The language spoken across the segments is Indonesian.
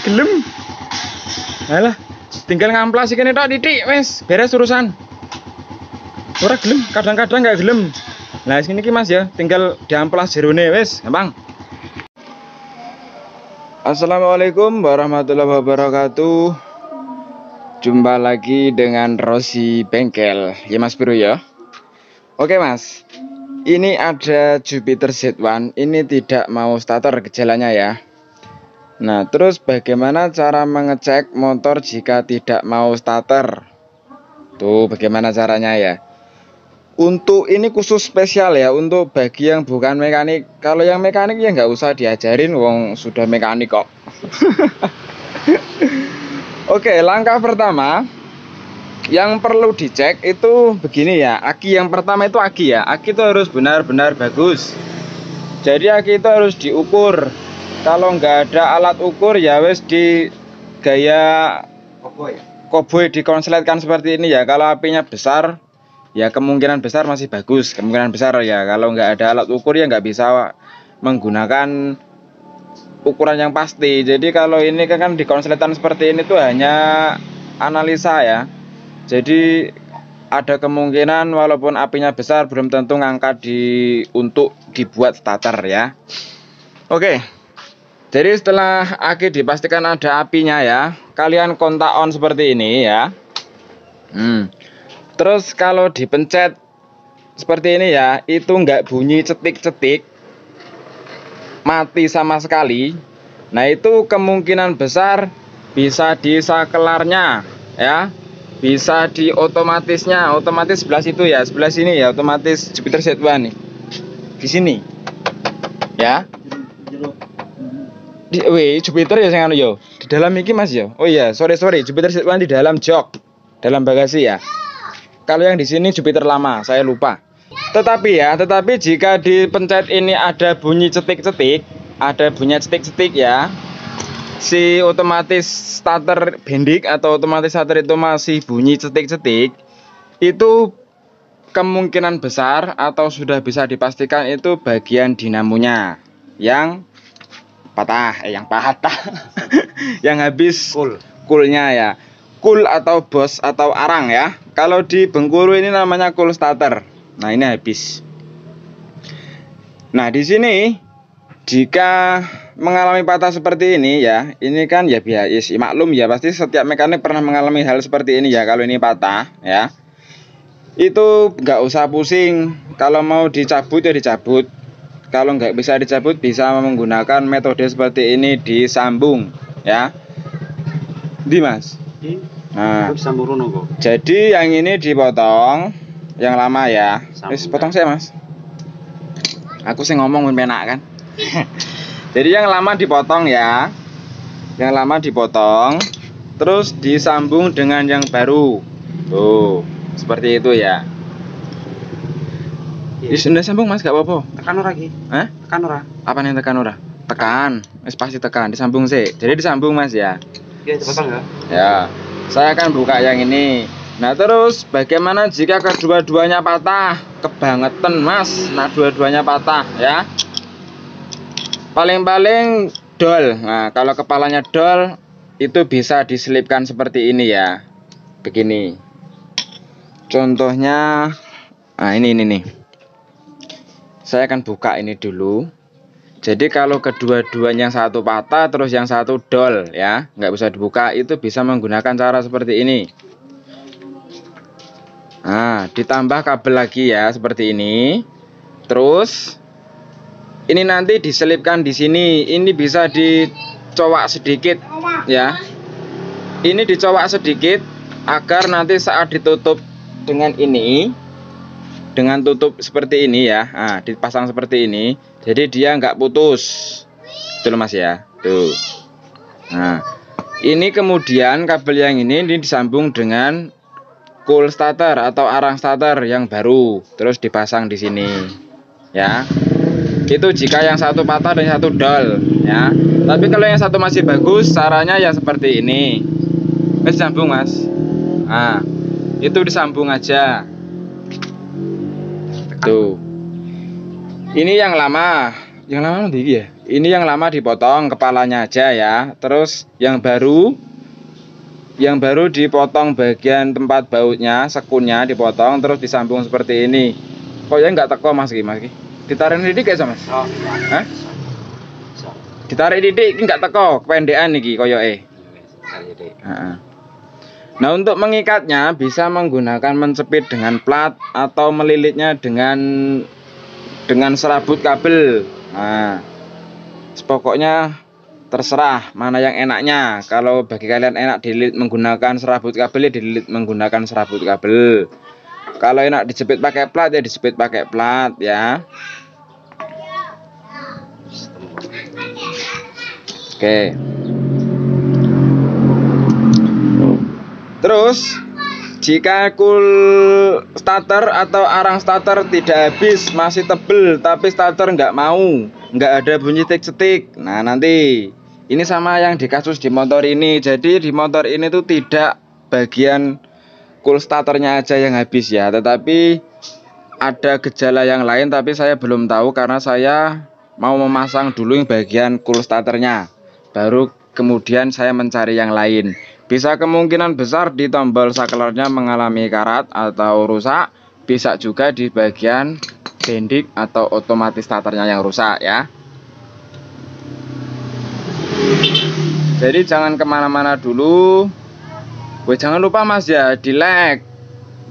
Gelem. Alah, tinggal ngamplas iki tok titik wis beres urusan. Ora gelem, kadang-kadang enggak gelem. Nah, sini iki Mas ya, tinggal diamplas jerone wis, gampang. Assalamualaikum warahmatullahi wabarakatuh. Jumpa lagi dengan Rosi Bengkel. Ya Mas Bro ya. Oke Mas. Ini ada Jupiter Z1. Ini tidak mau starter gejalanya ya. Nah, terus bagaimana cara mengecek motor jika tidak mau starter? Tuh, bagaimana caranya ya? Untuk ini khusus spesial ya, untuk bagi yang bukan mekanik. Kalau yang mekanik ya nggak usah diajarin, wong sudah mekanik kok. Oke, langkah pertama yang perlu dicek itu begini ya. Aki yang pertama itu aki ya. Aki itu harus benar-benar bagus. Jadi aki itu harus diukur. Kalau nggak ada alat ukur ya wes di gaya koboi dikonsletkan seperti ini ya. Kalau apinya besar ya kemungkinan besar masih bagus, kemungkinan besar ya. Kalau nggak ada alat ukur ya nggak bisa menggunakan ukuran yang pasti. Jadi kalau ini kan dikonsletkan seperti ini tuh hanya analisa ya. Jadi ada kemungkinan walaupun apinya besar belum tentu ngangkat untuk dibuat starter ya. Oke. Jadi setelah aki dipastikan ada apinya ya, kalian kontak on seperti ini ya. Terus kalau dipencet seperti ini ya, itu nggak bunyi cetik-cetik, mati sama sekali. Nah itu kemungkinan besar bisa di saklarnya ya, bisa di otomatisnya. Otomatis sebelah situ ya, sebelah sini ya, otomatis Jupiter Z1 nih, di sini ya. Jupiter ya sayang yo. Di dalam iki Mas yo. Oh iya, sorry Jupiter Z1 di dalam jok, dalam bagasi ya. Kalau yang di sini Jupiter lama, saya lupa. Tetapi jika dipencet ini ada bunyi cetik-cetik, ya, si otomatis starter bendik atau otomatis starter itu masih bunyi cetik-cetik, itu kemungkinan besar atau sudah bisa dipastikan itu bagian dinamonya yang patah, yang habis coolnya ya, cool atau bos atau arang ya. Kalau di Bengkulu ini namanya cool starter. Nah ini habis. Nah di sini jika mengalami patah seperti ini ya, ini kan ya biasa maklum ya, pasti setiap mekanik pernah mengalami hal seperti ini ya. Kalau ini patah ya, itu nggak usah pusing. Kalau mau dicabut ya dicabut. Kalau nggak bisa dicabut bisa menggunakan metode seperti ini, disambung ya. Di Mas. Nah, jadi yang ini dipotong, yang lama ya. Wis potong saya Mas. Aku sih ngomong penak kan. Jadi yang lama dipotong ya. Yang lama dipotong, terus disambung dengan yang baru. Tuh, seperti itu ya. Sudah sambung Mas, gak apa-apa. Tekan ora iki? Hah? Tekan ora? Apa yang tekan ora? Tekan. Wis pasti tekan, disambung sih. Jadi disambung Mas ya. Iya, dipotong ya. Ya. Saya akan buka yang ini. Nah, terus bagaimana jika kedua-duanya patah? Kebangetan Mas. Nah, dua-duanya patah ya. Paling-paling dol. Nah, kalau kepalanya dol itu bisa diselipkan seperti ini ya. Begini. Contohnya ini nih. Saya akan buka ini dulu. Jadi kalau kedua-duanya yang satu patah terus yang satu dol ya, nggak bisa dibuka, itu bisa menggunakan cara seperti ini. Nah, ditambah kabel lagi ya seperti ini. Terus ini nanti diselipkan di sini. Ini bisa dicowak sedikit ya. Ini dicowak sedikit agar nanti saat ditutup dengan ini, dengan tutup seperti ini ya, nah, dipasang seperti ini, jadi dia nggak putus, betul Mas ya, tuh. Nah, ini kemudian kabel yang ini disambung dengan cool starter atau arang starter yang baru, terus dipasang di sini, ya. Itu jika yang satu patah dan yang satu dol, ya. Tapi kalau yang satu masih bagus, caranya ya seperti ini, disambung Mas. Nah, itu disambung aja. Tuh. Ini yang lama nanti ya. Ini yang lama dipotong kepalanya aja ya. Terus yang baru dipotong bagian tempat bautnya, sekunnya dipotong terus disambung seperti ini. Koyo nggak teko Mas Ki. Ditarik didik ya Mas? Oh, Hah? Ditarik didik iki nggak teko, kependekan iki koyoke. Heeh. Nah, untuk mengikatnya bisa menggunakan mencepit dengan plat atau melilitnya dengan serabut kabel. Nah, pokoknya terserah mana yang enaknya. Kalau bagi kalian enak dililit menggunakan serabut kabel ya dililit menggunakan serabut kabel. Kalau enak dijepit pakai plat ya dijepit pakai plat ya. Oke. Terus jika cool starter atau arang starter tidak habis, masih tebel tapi starter nggak ada bunyi tik-tik. Nah, nanti ini sama yang di kasus di motor ini. Jadi di motor ini tuh tidak bagian cool starternya aja yang habis ya, tetapi ada gejala yang lain tapi saya belum tahu karena saya mau memasang dulu yang bagian cool starternya, baru kemudian saya mencari yang lain. Bisa kemungkinan besar di tombol saklarnya mengalami karat atau rusak, bisa juga di bagian bendik atau otomatis starternya yang rusak ya. Jadi jangan kemana-mana dulu. Jangan lupa Mas ya, di like,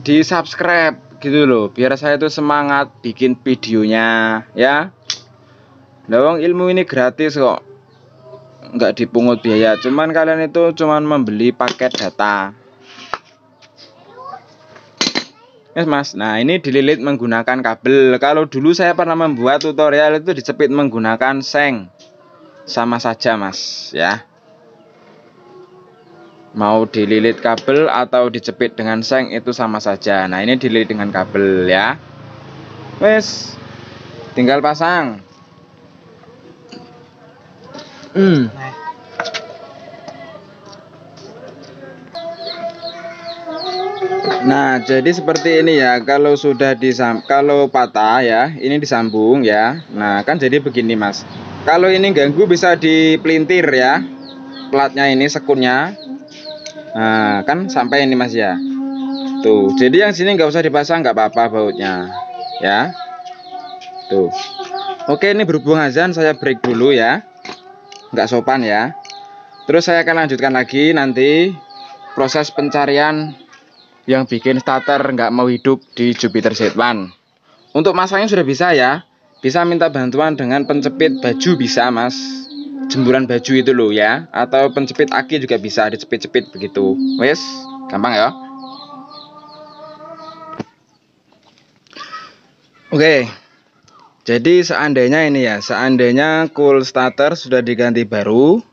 di subscribe gitu loh, biar saya itu semangat bikin videonya ya. Lawang ilmu ini gratis kok, nggak dipungut biaya, cuman kalian itu cuman membeli paket data. Yes Mas, nah ini dililit menggunakan kabel. Kalau dulu saya pernah membuat tutorial itu dicepit menggunakan seng, sama saja Mas ya. Mau dililit kabel atau dicepit dengan seng itu sama saja. Nah ini dililit dengan kabel ya. Wes, tinggal pasang. Nah jadi seperti ini ya. Kalau sudah kalau patah ya, ini disambung ya. Nah kan jadi begini Mas. Kalau ini ganggu bisa dipelintir ya, platnya ini, sekunnya. Nah kan sampai ini Mas ya. Tuh, jadi yang sini nggak usah dipasang, nggak apa-apa bautnya ya. Tuh. Oke, ini berhubung azan saya break dulu ya, nggak sopan ya. Terus saya akan lanjutkan lagi nanti proses pencarian yang bikin starter nggak mau hidup di Jupiter Z1. Untuk masangnya sudah bisa ya, bisa minta bantuan dengan pencepit baju bisa Mas, jemburan baju itu loh ya, atau pencepit aki juga bisa dicepit-cepit begitu. Wes, gampang ya. Oke. Jadi seandainya ini ya, seandainya cool starter sudah diganti baru,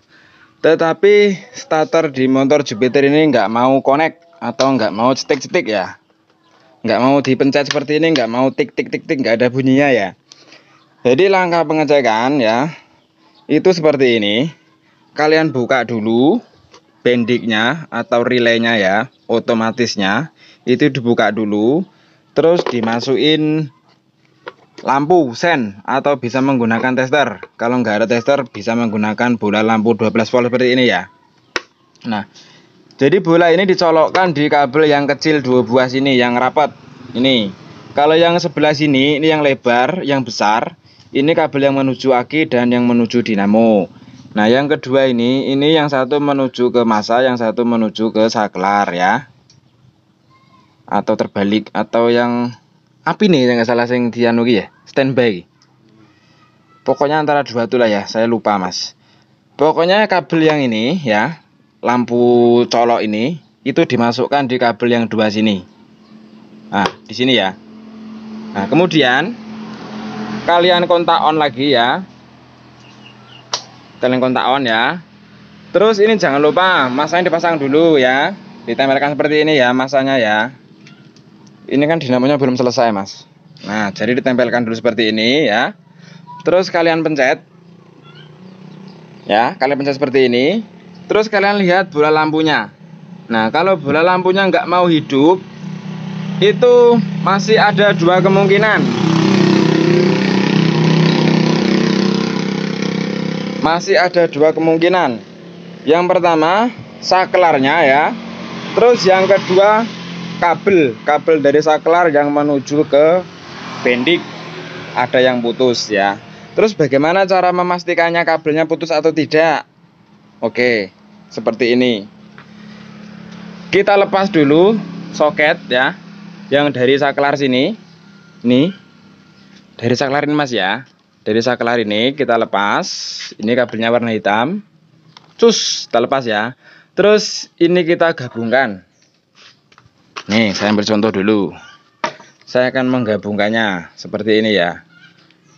tetapi starter di motor Jupiter ini nggak mau connect atau nggak mau cetik-cetik ya, nggak mau dipencet seperti ini, nggak mau tik-tik-tik-tik, nggak ada bunyinya ya. Jadi langkah pengecekan ya, itu seperti ini. Kalian buka dulu bendiknya atau relaynya ya, otomatisnya itu dibuka dulu, terus dimasukin lampu sen atau bisa menggunakan tester. Kalau nggak ada tester bisa menggunakan bola lampu 12 volt seperti ini ya. Nah, jadi bola ini dicolokkan di kabel yang kecil 2 buah sini yang rapat ini. Kalau yang sebelah sini ini yang lebar, yang besar, ini kabel yang menuju aki dan yang menuju dinamo. Nah yang kedua ini yang satu menuju ke massa, yang satu menuju ke saklar ya, atau terbalik, atau yang api nih yang nggak salah sing dianuki ya, standby. Pokoknya antara dua itulah ya, saya lupa Mas. Pokoknya kabel yang ini ya, lampu colok ini itu dimasukkan di kabel yang dua sini. Nah di sini ya. Nah kemudian kalian kontak on lagi ya, kalian kontak on ya. Terus ini jangan lupa masanya dipasang dulu ya, ditempelkan seperti ini ya masanya ya. Ini kan dinamonya belum selesai Mas. Nah jadi ditempelkan dulu seperti ini ya. Terus kalian pencet ya, kalian pencet seperti ini. Terus kalian lihat bola lampunya. Nah kalau bola lampunya nggak mau hidup, itu masih ada dua kemungkinan. masih ada dua kemungkinan. Yang pertama saklarnya ya. Terus yang kedua kabel dari saklar yang menuju ke bendik ada yang putus ya. Terus bagaimana cara memastikannya kabelnya putus atau tidak? Oke, seperti ini. Kita lepas dulu soket ya, yang dari saklar sini. Nih, dari saklar ini mas ya. Dari saklar ini kita lepas. Ini kabelnya warna hitam. Cus, kita lepas ya. Terus ini kita gabungkan. Nih, saya ambil contoh dulu. Saya akan menggabungkannya seperti ini ya.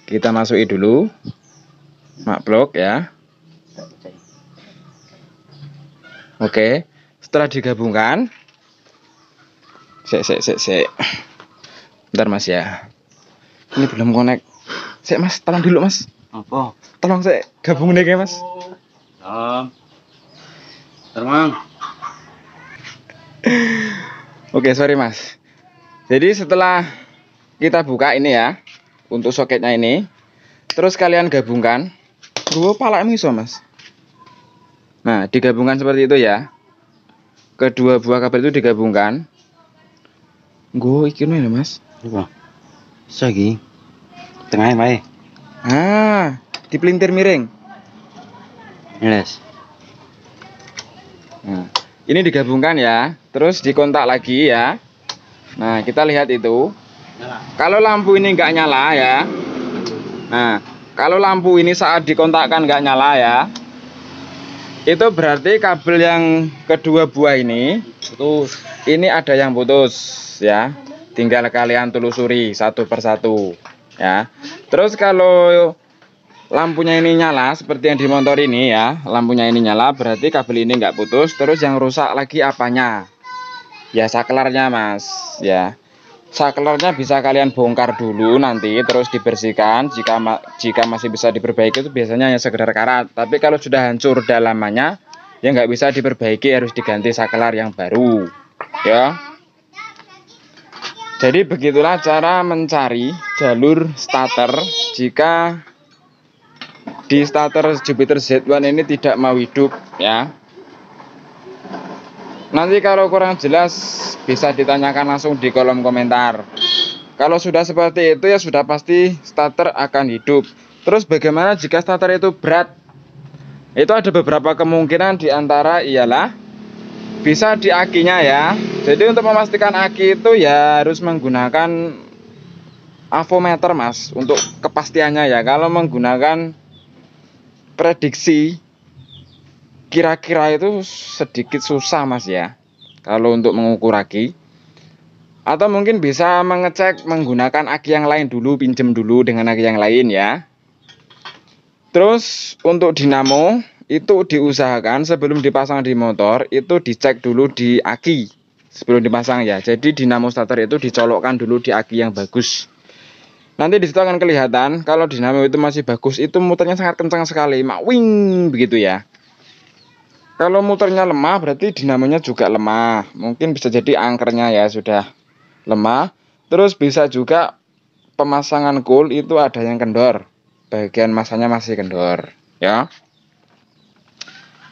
Kita masuki dulu makblok ya. Oke, setelah digabungkan, bentar mas ya. Ini belum connect. Mas, tolong dulu mas. Apa? Tolong saya gabung nih mas. Termang. Oke, sorry mas. Jadi setelah kita buka ini ya, untuk soketnya ini, terus kalian gabungkan. Gue pala iso mas. Nah, digabungkan seperti itu ya. Kedua buah kabel itu digabungkan. Gue iki nih mas. Apa? Sagi. Tengahnya bae. Ah, dipelintir miring. Yes. Nah, ini digabungkan ya. Terus dikontak lagi ya. Nah, kita lihat itu. Kalau lampu ini nggak nyala ya. Nah, kalau lampu ini saat dikontakkan nggak nyala ya, itu berarti kabel yang kedua buah ini putus. Ini ada yang putus ya. Tinggal kalian telusuri satu persatu ya. Terus kalau lampunya ini nyala seperti yang di motor ini ya, lampunya ini nyala berarti kabel ini nggak putus. Terus yang rusak lagi apanya? Ya saklarnya mas ya. Saklarnya bisa kalian bongkar dulu nanti terus dibersihkan. Jika masih bisa diperbaiki itu biasanya hanya sekedar karat. Tapi kalau sudah hancur dalamannya ya nggak bisa diperbaiki, harus diganti saklar yang baru ya. Jadi begitulah cara mencari jalur starter jika di starter Jupiter Z1 ini tidak mau hidup ya. Nanti kalau kurang jelas bisa ditanyakan langsung di kolom komentar. Kalau sudah seperti itu ya sudah pasti starter akan hidup. Terus bagaimana jika starter itu berat? Itu ada beberapa kemungkinan, diantara ialah bisa di akinya ya. Jadi untuk memastikan aki itu ya harus menggunakan avometer mas, untuk kepastiannya ya. Kalau menggunakan prediksi kira-kira itu sedikit susah mas ya, kalau untuk mengukur aki. Atau mungkin bisa mengecek menggunakan aki yang lain dulu, pinjem dulu dengan aki yang lain ya. Terus untuk dinamo itu diusahakan sebelum dipasang di motor itu dicek dulu di aki sebelum dipasang ya. Jadi dinamo starter itu dicolokkan dulu di aki yang bagus. Nanti disitu akan kelihatan kalau dinamo itu masih bagus, itu muternya sangat kencang sekali, mak wing begitu ya. Kalau muternya lemah berarti dinamonya juga lemah. Mungkin bisa jadi angkernya ya sudah lemah. Terus bisa juga pemasangan cool itu ada yang kendor. Bagian masanya masih kendor ya.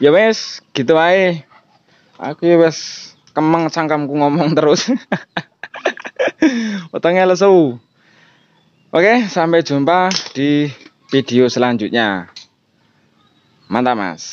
Ya wes, gitu aja. Aku ya wes kemeng cangkamku ngomong terus. Otongnya lesu. Oke, sampai jumpa di video selanjutnya. Mantap mas.